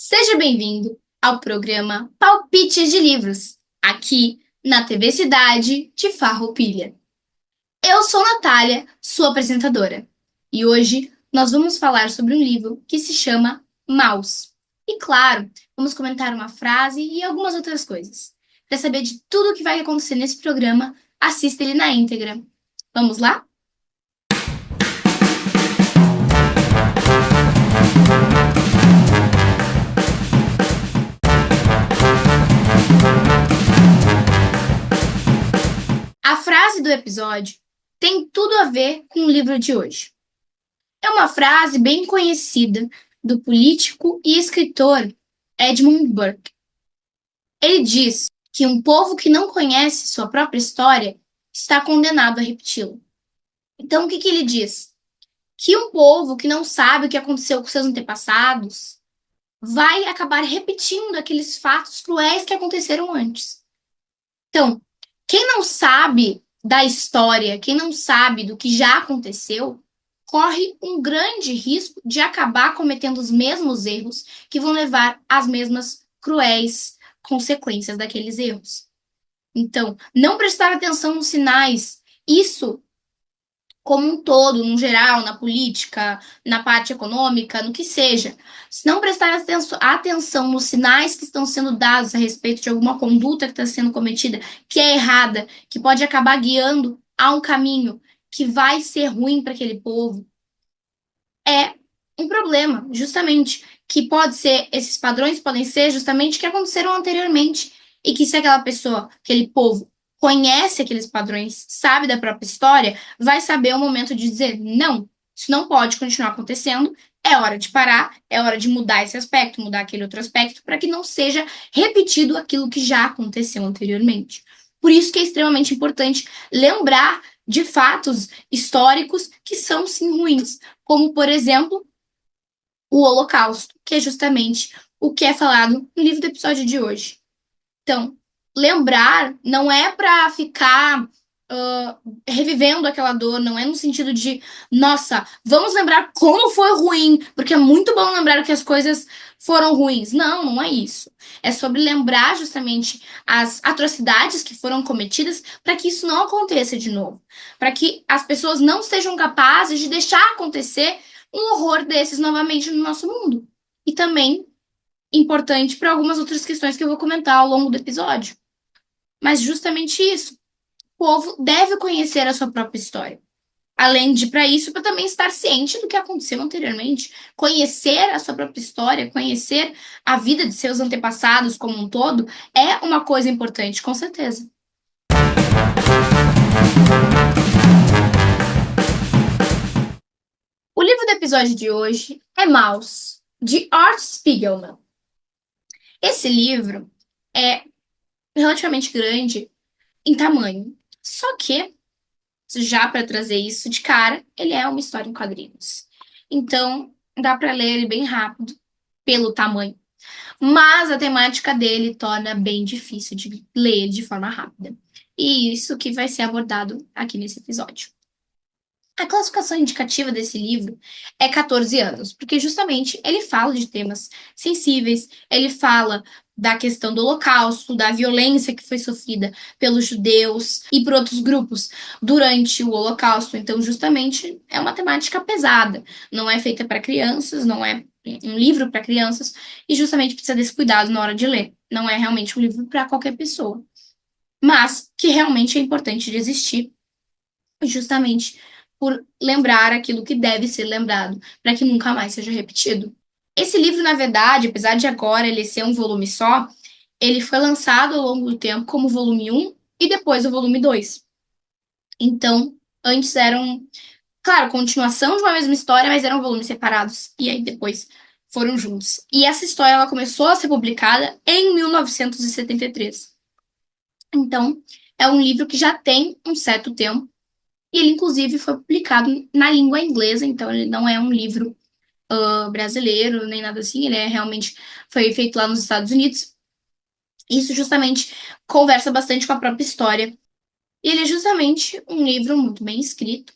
Seja bem-vindo ao programa Palpites de Livros, aqui na TV Cidade de Farroupilha. Eu sou Natália, sua apresentadora, e hoje nós vamos falar sobre um livro que se chama Maus. E claro, vamos comentar uma frase e algumas outras coisas. Para saber de tudo o que vai acontecer nesse programa, assista ele na íntegra. Vamos lá? A frase do episódio tem tudo a ver com o livro de hoje. É uma frase bem conhecida do político e escritor Edmund Burke. Ele diz que um povo que não conhece sua própria história está condenado a repeti-la. Então, o que ele diz? Que um povo que não sabe o que aconteceu com seus antepassados vai acabar repetindo aqueles fatos cruéis que aconteceram antes. Então, quem não sabe da história, quem não sabe do que já aconteceu, corre um grande risco de acabar cometendo os mesmos erros que vão levar às mesmas cruéis consequências daqueles erros. Então, não prestar atenção nos sinais, isso como um todo, no geral, na política, na parte econômica, no que seja. Se não prestar atenção nos sinais que estão sendo dados a respeito de alguma conduta que está sendo cometida, que é errada, que pode acabar guiando a um caminho que vai ser ruim para aquele povo, é um problema, justamente, que pode ser, esses padrões podem ser justamente que aconteceram anteriormente, e que se aquela pessoa, aquele povo, conhece aqueles padrões, sabe da própria história, vai saber o momento de dizer, não, isso não pode continuar acontecendo, é hora de parar, é hora de mudar esse aspecto, mudar aquele outro aspecto, para que não seja repetido aquilo que já aconteceu anteriormente. Por isso que é extremamente importante lembrar de fatos históricos que são sim ruins, como, por exemplo, o Holocausto, que é justamente o que é falado no livro do episódio de hoje. Então, lembrar não é para ficar revivendo aquela dor, não é no sentido de, nossa, vamos lembrar como foi ruim, porque é muito bom lembrar que as coisas foram ruins. Não, não é isso. É sobre lembrar justamente as atrocidades que foram cometidas para que isso não aconteça de novo. Para que as pessoas não sejam capazes de deixar acontecer um horror desses novamente no nosso mundo. E também importante para algumas outras questões que eu vou comentar ao longo do episódio. Mas justamente isso, o povo deve conhecer a sua própria história. Além de, para isso, para também estar ciente do que aconteceu anteriormente. Conhecer a sua própria história, conhecer a vida de seus antepassados como um todo, é uma coisa importante, com certeza. O livro do episódio de hoje é Maus, de Art Spiegelman. Esse livro é relativamente grande em tamanho. Só que, já para trazer isso de cara, ele é uma história em quadrinhos. Então, dá para ler ele bem rápido, pelo tamanho. Mas a temática dele torna bem difícil de ler de forma rápida. E isso que vai ser abordado aqui nesse episódio. A classificação indicativa desse livro é 14 anos, porque justamente ele fala de temas sensíveis, ele fala da questão do Holocausto, da violência que foi sofrida pelos judeus e por outros grupos durante o Holocausto. Então, justamente, é uma temática pesada. Não é feita para crianças, não é um livro para crianças, e justamente precisa desse cuidado na hora de ler. Não é realmente um livro para qualquer pessoa. Mas que realmente é importante de existir, justamente por lembrar aquilo que deve ser lembrado, para que nunca mais seja repetido. Esse livro, na verdade, apesar de agora ele ser um volume só, ele foi lançado ao longo do tempo como volume 1 e depois o volume 2. Então, antes eram, claro, continuação de uma mesma história, mas eram volumes separados. E aí depois foram juntos. E essa história ela começou a ser publicada em 1973. Então, é um livro que já tem um certo tempo. E ele, inclusive, foi publicado na língua inglesa, então ele não é um livro brasileiro, nem nada assim, ele realmente foi feito lá nos Estados Unidos. Isso justamente conversa bastante com a própria história. E ele é justamente um livro muito bem escrito.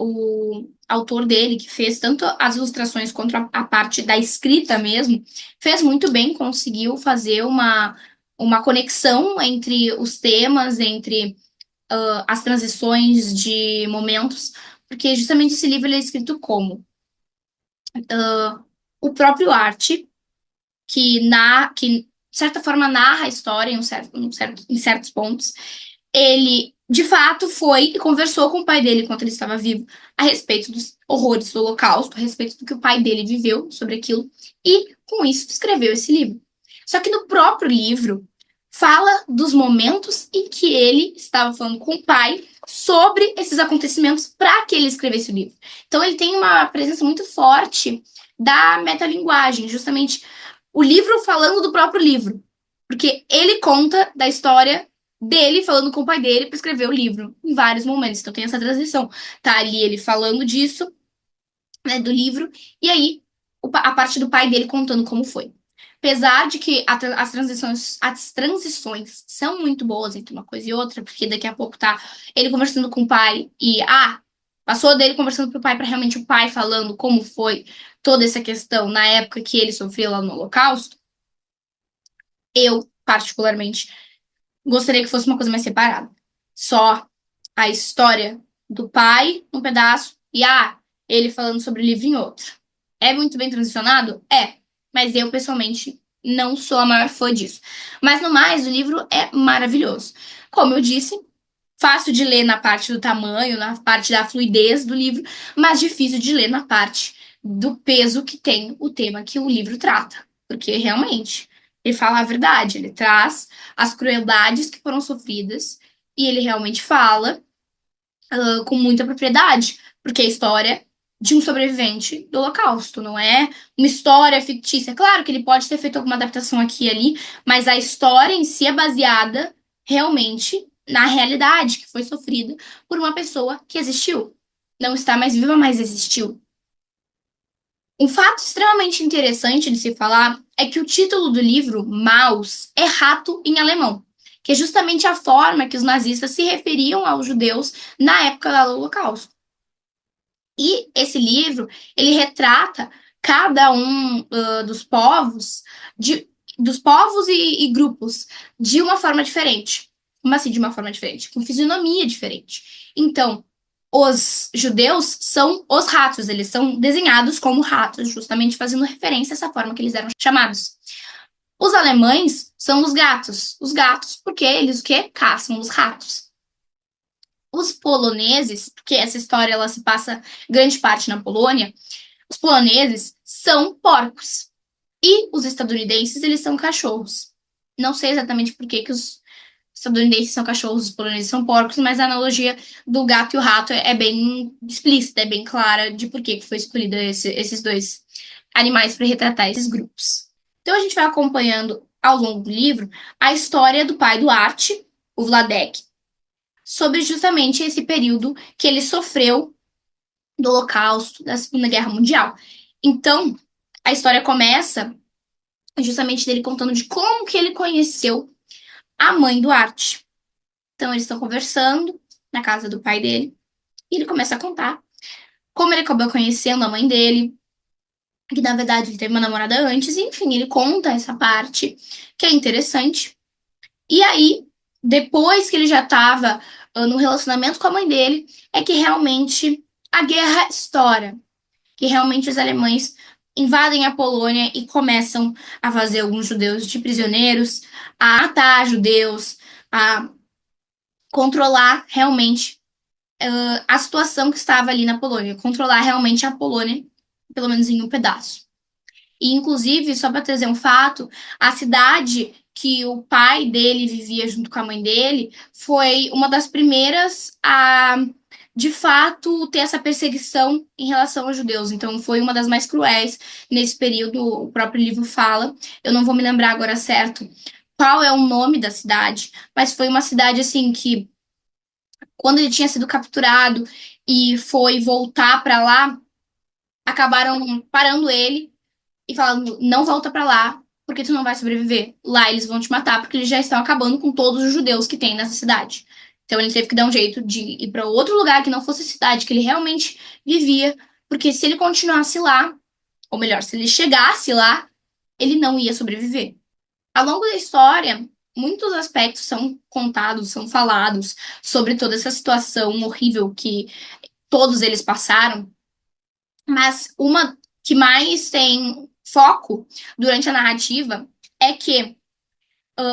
o autor dele, que fez tanto as ilustrações quanto a parte da escrita mesmo, fez muito bem, conseguiu fazer uma conexão entre os temas, entre as transições de momentos, porque justamente esse livro ele é escrito como o próprio arte, que de certa forma narra a história em certos pontos. Ele, de fato, foi e conversou com o pai dele enquanto ele estava vivo a respeito dos horrores do Holocausto, a respeito do que o pai dele viveu sobre aquilo, e com isso escreveu esse livro. Só que no próprio livro fala dos momentos em que ele estava falando com o pai sobre esses acontecimentos para que ele escrevesse o livro. Então ele tem uma presença muito forte da metalinguagem, justamente o livro falando do próprio livro. Porque ele conta da história dele falando com o pai dele para escrever o livro, em vários momentos. Então tem essa transição. Tá ali ele falando disso, né, do livro, e aí a parte do pai dele contando como foi. Apesar de que as transições são muito boas entre uma coisa e outra, porque daqui a pouco tá ele conversando com o pai e passou dele conversando pro pai para realmente o pai falando como foi toda essa questão na época que ele sofreu lá no Holocausto. Eu, particularmente, gostaria que fosse uma coisa mais separada. Só a história do pai num pedaço e ele falando sobre o livro em outro. É muito bem transicionado? É. Mas eu, pessoalmente, não sou a maior fã disso. Mas, no mais, o livro é maravilhoso. Como eu disse, fácil de ler na parte do tamanho, na parte da fluidez do livro, mas difícil de ler na parte do peso que tem o tema que o livro trata. Porque, realmente, ele fala a verdade, ele traz as crueldades que foram sofridas e ele realmente fala com muita propriedade, porque é a história de um sobrevivente do Holocausto, não é uma história fictícia. Claro que ele pode ter feito alguma adaptação aqui e ali, mas a história em si é baseada realmente na realidade que foi sofrida por uma pessoa que existiu. Não está mais viva, mas existiu. Um fato extremamente interessante de se falar é que o título do livro, Maus, é rato em alemão, que é justamente a forma que os nazistas se referiam aos judeus na época do Holocausto. E esse livro, ele retrata cada um dos povos, dos povos e grupos, de uma forma diferente. Como assim, de uma forma diferente? Com fisionomia diferente. Então, os judeus são os ratos, eles são desenhados como ratos, justamente fazendo referência a essa forma que eles eram chamados. Os alemães são os gatos, porque eles o quê? Caçam os ratos. Os poloneses, porque essa história ela se passa grande parte na Polônia, os poloneses são porcos. E os estadunidenses, eles são cachorros. Não sei exatamente por que os estadunidenses são cachorros, os poloneses são porcos, mas a analogia do gato e o rato é bem explícita, é bem clara de por que foi escolhido esses dois animais para retratar esses grupos. Então a gente vai acompanhando ao longo do livro a história do pai do Art, o Vladek, sobre justamente esse período que ele sofreu do Holocausto, da Segunda Guerra Mundial. Então, a história começa justamente dele contando de como que ele conheceu a mãe do Art. Então, eles estão conversando na casa do pai dele, e ele começa a contar como ele acabou conhecendo a mãe dele, que na verdade ele teve uma namorada antes, e, enfim, ele conta essa parte que é interessante. E aí, depois que ele já estava no relacionamento com a mãe dele, é que realmente a guerra estoura, que realmente os alemães invadem a Polônia e começam a fazer alguns judeus de prisioneiros, a matar judeus, a controlar realmente a situação que estava ali na Polônia, controlar realmente a Polônia, pelo menos em um pedaço. E, inclusive, só para trazer um fato, a cidade que o pai dele vivia junto com a mãe dele foi uma das primeiras a, de fato, ter essa perseguição em relação aos judeus. Então, foi uma das mais cruéis nesse período, o próprio livro fala. Eu não vou me lembrar agora certo qual é o nome da cidade, mas foi uma cidade, assim, que quando ele tinha sido capturado e foi voltar para lá, acabaram parando ele e falando: não volta pra lá, porque tu não vai sobreviver. Lá eles vão te matar, porque eles já estão acabando com todos os judeus que tem nessa cidade. Então ele teve que dar um jeito de ir para outro lugar que não fosse a cidade que ele realmente vivia, porque se ele continuasse lá, ou melhor, se ele chegasse lá, ele não ia sobreviver. Ao longo da história, muitos aspectos são contados, são falados sobre toda essa situação horrível que todos eles passaram, mas uma que mais tem foco durante a narrativa é que,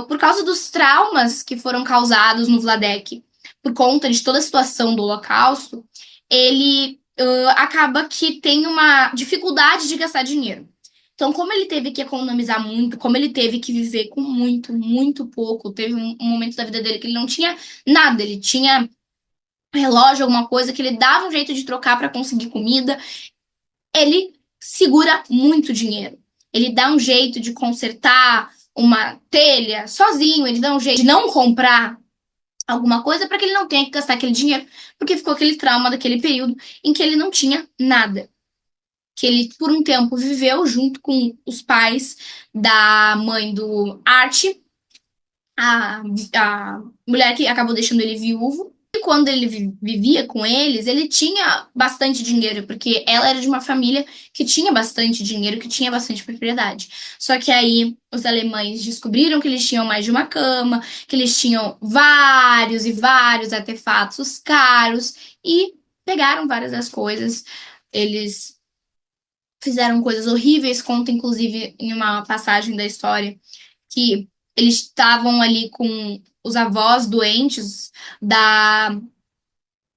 por causa dos traumas que foram causados no Vladek, por conta de toda a situação do Holocausto, ele acaba que tem uma dificuldade de gastar dinheiro. Então, como ele teve que economizar muito, como ele teve que viver com muito, muito pouco, teve um momento da vida dele que ele não tinha nada, ele tinha relógio, alguma coisa que ele dava um jeito de trocar para conseguir comida, ele segura muito dinheiro. Ele dá um jeito de consertar uma telha sozinho, ele dá um jeito de não comprar alguma coisa para que ele não tenha que gastar aquele dinheiro, porque ficou aquele trauma daquele período em que ele não tinha nada. Que ele, por um tempo, viveu junto com os pais da mãe do Art, a mulher que acabou deixando ele viúvo. E quando ele vivia com eles, ele tinha bastante dinheiro, porque ela era de uma família que tinha bastante dinheiro, que tinha bastante propriedade. Só que aí os alemães descobriram que eles tinham mais de uma cama, que eles tinham vários e vários artefatos caros e pegaram várias das coisas. Eles fizeram coisas horríveis, conta inclusive em uma passagem da história que eles estavam ali com os avós doentes da,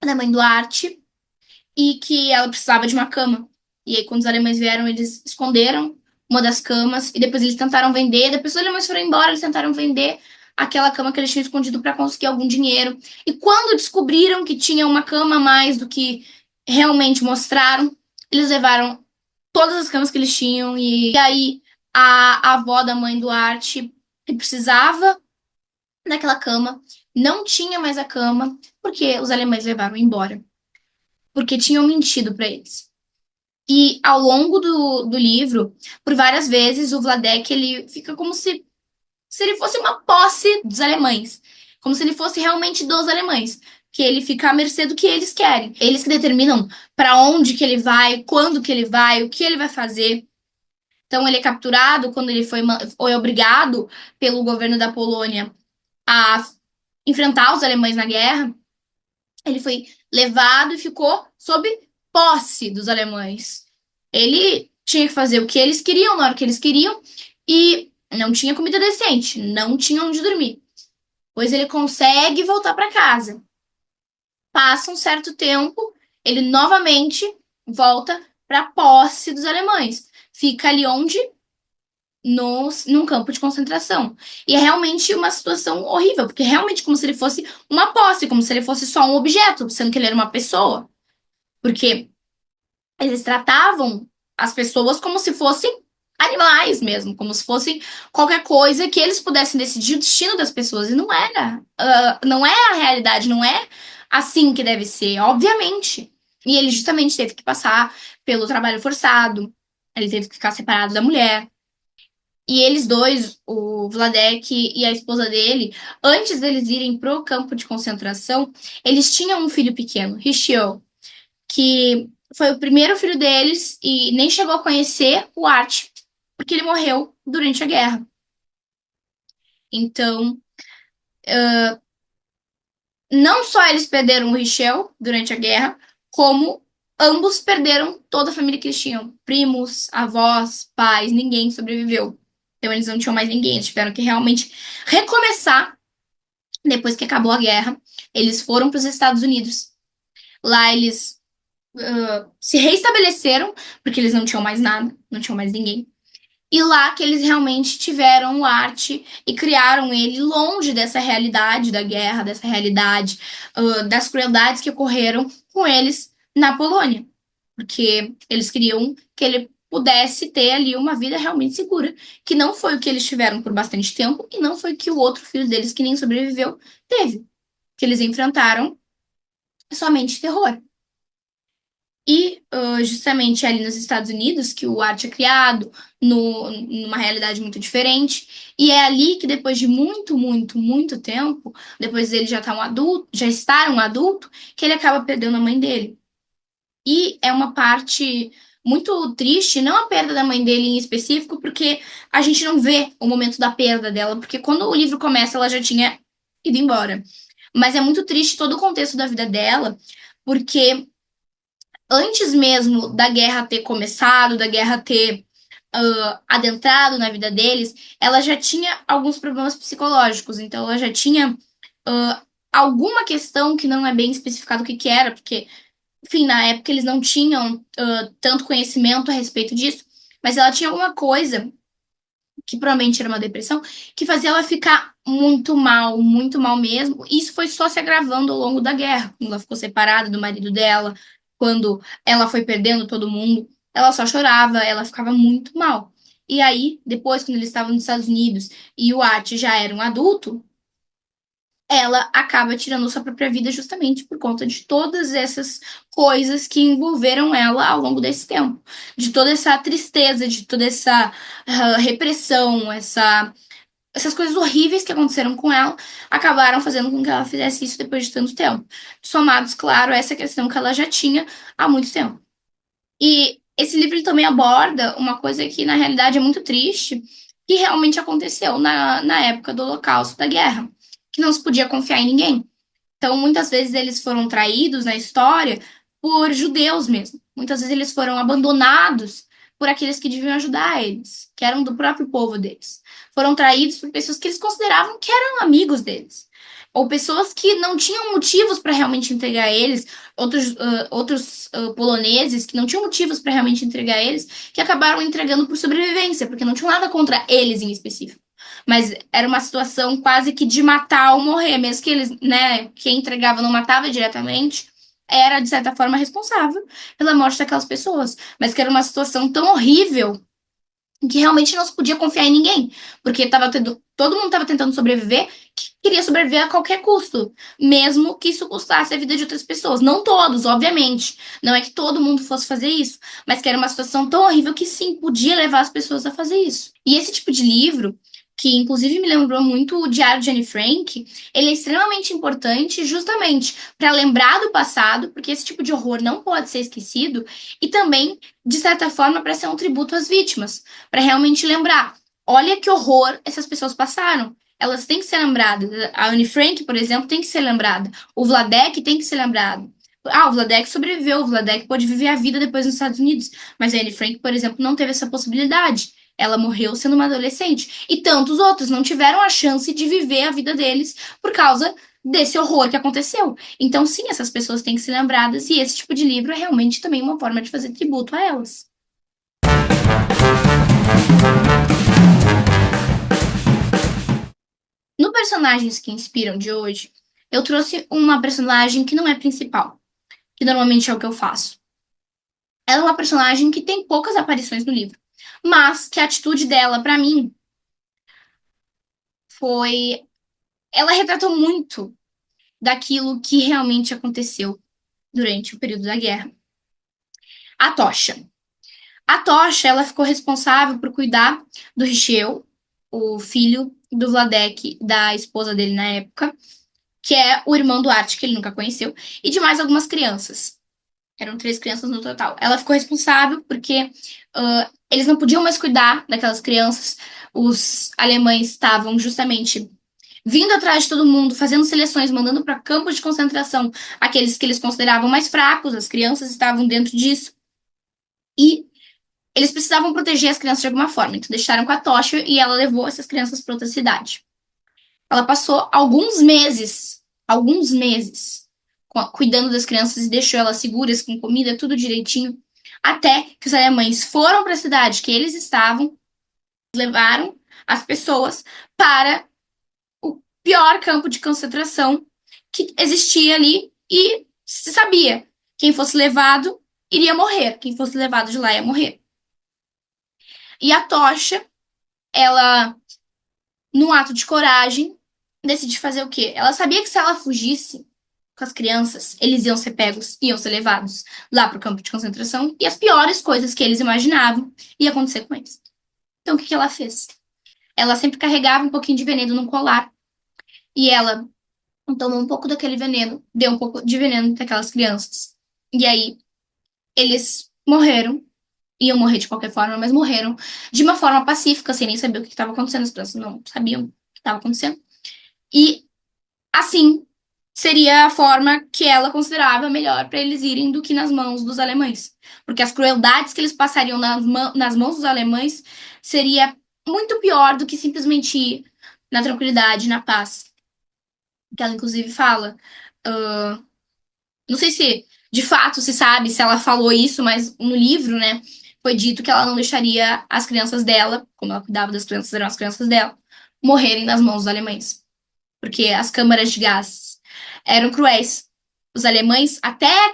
da mãe do Arte e que ela precisava de uma cama. E aí, quando os alemães vieram, eles esconderam uma das camas e depois eles tentaram vender. Depois os alemães foram embora, eles tentaram vender aquela cama que eles tinham escondido para conseguir algum dinheiro. E quando descobriram que tinha uma cama a mais do que realmente mostraram, eles levaram todas as camas que eles tinham. E aí, a avó da mãe do Arte, que precisava daquela cama, não tinha mais a cama, porque os alemães levaram embora. Porque tinham mentido para eles. E ao longo do livro, por várias vezes, o Vladek ele fica como se ele fosse uma posse dos alemães. Como se ele fosse realmente dos alemães. Que ele fica à mercê do que eles querem. Eles que determinam para onde que ele vai, quando que ele vai, o que ele vai fazer. Então ele é capturado quando ele foi obrigado pelo governo da Polônia a enfrentar os alemães na guerra. Ele foi levado e ficou sob posse dos alemães. Ele tinha que fazer o que eles queriam na hora que eles queriam e não tinha comida decente, não tinha onde dormir. Pois ele consegue voltar para casa. Passa um certo tempo, ele novamente volta para a posse dos alemães. Fica ali onde? Num campo de concentração. E é realmente uma situação horrível, porque é realmente como se ele fosse uma posse, como se ele fosse só um objeto, sendo que ele era uma pessoa. Porque eles tratavam as pessoas como se fossem animais mesmo, como se fossem qualquer coisa que eles pudessem decidir o destino das pessoas. E não era. Não é a realidade, não é assim que deve ser, obviamente. E ele justamente teve que passar pelo trabalho forçado, ele teve que ficar separado da mulher. E eles dois, o Vladek e a esposa dele, antes deles irem pro campo de concentração, eles tinham um filho pequeno, Richel, que foi o primeiro filho deles e nem chegou a conhecer o Art, porque ele morreu durante a guerra. Então, não só eles perderam o Richel durante a guerra, como ambos perderam toda a família que eles tinham. Primos, avós, pais, ninguém sobreviveu. Então eles não tinham mais ninguém, eles tiveram que realmente recomeçar depois que acabou a guerra. Eles foram para os Estados Unidos. Lá eles se reestabeleceram, porque eles não tinham mais nada, não tinham mais ninguém. E lá que eles realmente tiveram arte e criaram ele longe dessa realidade da guerra, dessa realidade das crueldades que ocorreram com eles na Polônia. Porque eles queriam que ele pudesse ter ali uma vida realmente segura, que não foi o que eles tiveram por bastante tempo e não foi o que o outro filho deles, que nem sobreviveu, teve. Que eles enfrentaram somente terror. E justamente ali nos Estados Unidos, que o Art é criado numa realidade muito diferente. E é ali que depois de muito, muito, muito tempo, depois dele já estar um adulto, já estar um adulto, que ele acaba perdendo a mãe dele. E é uma parte muito triste, não a perda da mãe dele em específico, porque a gente não vê o momento da perda dela, porque quando o livro começa, ela já tinha ido embora. Mas é muito triste todo o contexto da vida dela, porque antes mesmo da guerra ter começado, da guerra ter adentrado na vida deles, ela já tinha alguns problemas psicológicos. Então, ela já tinha uh, alguma questão que não é bem especificado o que que era, porque, enfim, na época eles não tinham tanto conhecimento a respeito disso, mas ela tinha alguma coisa, que provavelmente era uma depressão, que fazia ela ficar muito mal mesmo. E isso foi só se agravando ao longo da guerra, quando ela ficou separada do marido dela, quando ela foi perdendo todo mundo, ela só chorava, ela ficava muito mal. E aí, depois, quando eles estavam nos Estados Unidos e o Art já era um adulto, ela acaba tirando sua própria vida justamente por conta de todas essas coisas que envolveram ela ao longo desse tempo. De toda essa tristeza, de toda essa repressão, essas coisas horríveis que aconteceram com ela, acabaram fazendo com que ela fizesse isso depois de tanto tempo. Somados, claro, a essa questão que ela já tinha há muito tempo. E esse livro ele também aborda uma coisa que, na realidade, é muito triste, que realmente aconteceu na época do Holocausto, da guerra, que não se podia confiar em ninguém. Então, muitas vezes eles foram traídos na história por judeus mesmo. Muitas vezes eles foram abandonados por aqueles que deviam ajudar eles, que eram do próprio povo deles. Foram traídos por pessoas que eles consideravam que eram amigos deles. Ou pessoas que não tinham motivos para realmente entregar eles, outros poloneses que não tinham motivos para realmente entregar eles, que acabaram entregando por sobrevivência, porque não tinham nada contra eles em específico. Mas era uma situação quase que de matar ou morrer, mesmo que eles, né, quem entregava não matava diretamente, era de certa forma responsável pela morte daquelas pessoas. Mas que era uma situação tão horrível que realmente não se podia confiar em ninguém, porque todo mundo estava tentando sobreviver, que queria sobreviver a qualquer custo, mesmo que isso custasse a vida de outras pessoas. Não todos, obviamente. Não é que todo mundo fosse fazer isso, mas que era uma situação tão horrível que sim, podia levar as pessoas a fazer isso. E esse tipo de livro, que inclusive me lembrou muito o Diário de Anne Frank, ele é extremamente importante justamente para lembrar do passado, porque esse tipo de horror não pode ser esquecido, e também, de certa forma, para ser um tributo às vítimas, para realmente lembrar. Olha que horror essas pessoas passaram. Elas têm que ser lembradas. A Anne Frank, por exemplo, tem que ser lembrada. O Vladek tem que ser lembrado. Ah, o Vladek sobreviveu, o Vladek pôde viver a vida depois nos Estados Unidos. Mas a Anne Frank, por exemplo, não teve essa possibilidade. Ela morreu sendo uma adolescente. E tantos outros não tiveram a chance de viver a vida deles por causa desse horror que aconteceu. Então, sim, essas pessoas têm que ser lembradas, e esse tipo de livro é realmente também uma forma de fazer tributo a elas. No Personagens que Inspiram de hoje, eu trouxe uma personagem que não é principal, que normalmente é o que eu faço. Ela é uma personagem que tem poucas aparições no livro, mas que a atitude dela, pra mim, foi. Ela retratou muito daquilo que realmente aconteceu durante o período da guerra. A Tocha. A Tocha, ela ficou responsável por cuidar do Richel, o filho do Vladek, da esposa dele na época, que é o irmão do Art, que ele nunca conheceu, e de mais algumas crianças. Eram três crianças no total. Ela ficou responsável porque eles não podiam mais cuidar daquelas crianças. Os alemães estavam justamente vindo atrás de todo mundo, fazendo seleções, mandando para campos de concentração aqueles que eles consideravam mais fracos. As crianças estavam dentro disso. E eles precisavam proteger as crianças de alguma forma. Então deixaram com a tocha e ela levou essas crianças para outra cidade. Ela passou alguns meses, cuidando das crianças e deixou elas seguras, com comida, tudo direitinho, até que os alemães foram para a cidade que eles estavam, levaram as pessoas para o pior campo de concentração que existia ali e se sabia, quem fosse levado iria morrer, quem fosse levado de lá ia morrer. E a tocha, ela, num ato de coragem, decide fazer o quê? Ela sabia que se ela fugisse, com as crianças, eles iam ser pegos, iam ser levados lá para o campo de concentração e as piores coisas que eles imaginavam ia acontecer com eles. Então, o que ela fez? Ela sempre carregava um pouquinho de veneno no colar e ela tomou um pouco daquele veneno, deu um pouco de veneno para aquelas crianças. E aí, eles morreram, iam morrer de qualquer forma, mas morreram de uma forma pacífica, sem nem saber o que estava acontecendo. As crianças não sabiam o que estava acontecendo. E assim, seria a forma que ela considerava melhor para eles irem do que nas mãos dos alemães. Porque as crueldades que eles passariam nas mãos dos alemães seria muito pior do que simplesmente ir na tranquilidade, na paz. Que ela, inclusive, fala. Não sei se de fato se sabe se ela falou isso, mas no livro, né, foi dito que ela não deixaria as crianças dela, como ela cuidava das crianças, eram as crianças dela, morrerem nas mãos dos alemães. Porque as câmaras de gás eram cruéis. Os alemães, até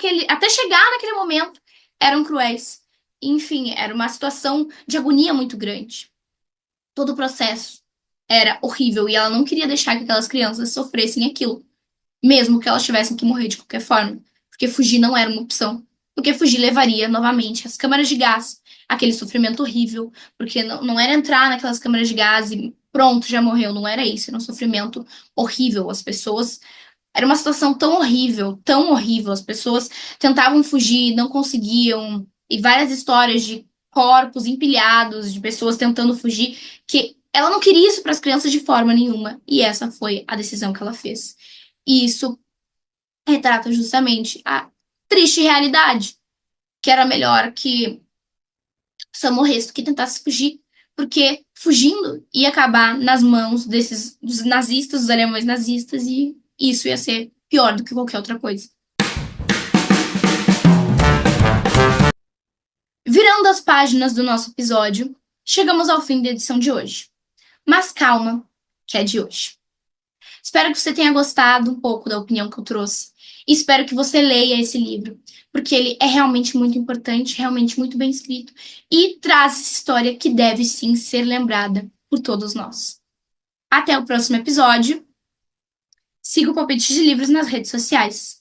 chegar naquele momento, eram cruéis. Enfim, era uma situação de agonia muito grande. Todo o processo era horrível e ela não queria deixar que aquelas crianças sofressem aquilo, mesmo que elas tivessem que morrer de qualquer forma, porque fugir não era uma opção. Porque fugir levaria novamente às câmaras de gás, aquele sofrimento horrível, porque não era entrar naquelas câmaras de gás e pronto, já morreu, não era isso, era um sofrimento horrível. As pessoas era uma situação tão horrível. As pessoas tentavam fugir, não conseguiam. E várias histórias de corpos empilhados, de pessoas tentando fugir, que ela não queria isso para as crianças de forma nenhuma. E essa foi a decisão que ela fez. E isso retrata justamente a triste realidade, que era melhor que Sam morresse do que tentasse fugir, porque fugindo ia acabar nas mãos dos nazistas, dos alemães nazistas, e isso ia ser pior do que qualquer outra coisa. Virando as páginas do nosso episódio, chegamos ao fim da edição de hoje. Mas calma, que é de hoje. Espero que você tenha gostado um pouco da opinião que eu trouxe. E espero que você leia esse livro, porque ele é realmente muito importante, realmente muito bem escrito e traz essa história que deve sim ser lembrada por todos nós. Até o próximo episódio. Siga o Palpite de Livros nas redes sociais.